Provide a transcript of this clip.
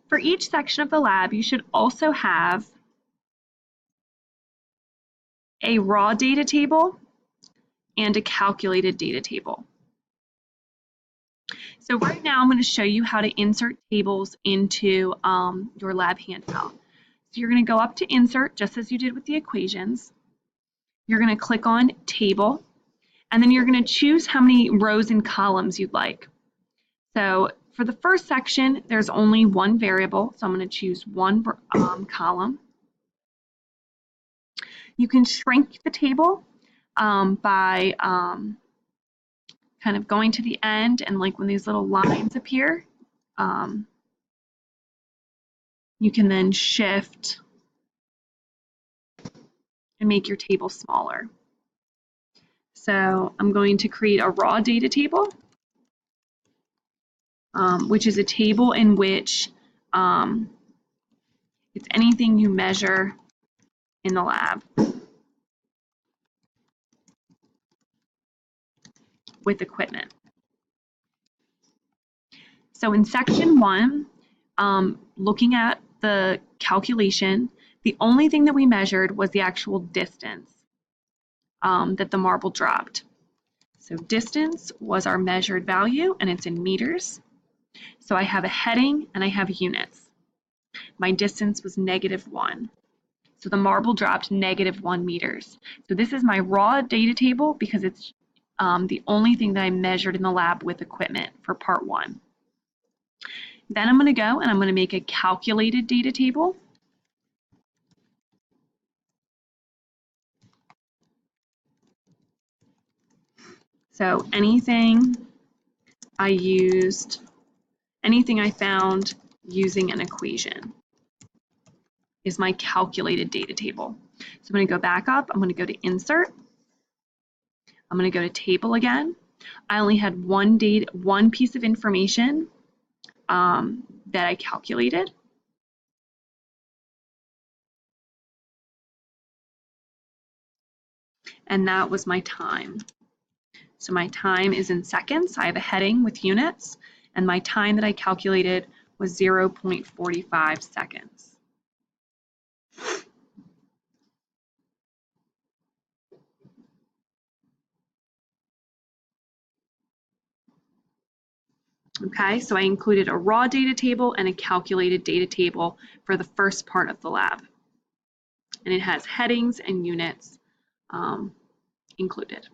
For each section of the lab, you should also have a raw data table and a calculated data table. So right now I'm going to show you how to insert tables into your lab handout. So you're going to go up to Insert, just as you did with the equations. You're going to click on Table, and then you're going to choose how many rows and columns you'd like. So for the first section, there's only one variable, so I'm going to choose one column. You can shrink the table by kind of going to the end, and like when these little lines appear, you can then shift and make your table smaller. So I'm going to create a raw data table, which is a table in which it's anything you measure in the lab with equipment. So in section 1, looking at the calculation, the only thing that we measured was the actual distance that the marble dropped. So distance was our measured value, and it's in meters. So I have a heading and I have units. My distance was -1. So the marble dropped -1 meters. So this is my raw data table because it's the only thing that I measured in the lab with equipment for part 1. Then I'm going to go and I'm going to make a calculated data table. So anything I found using an equation is my calculated data table. So I'm going to go back up, I'm going to go to Insert, I'm going to go to Table again. I only had one piece of information that I calculated. And that was my time. So my time is in seconds. I have a heading with units, and my time that I calculated was 0.45 seconds. Okay, so I included a raw data table and a calculated data table for the first part of the lab. And it has headings and units included.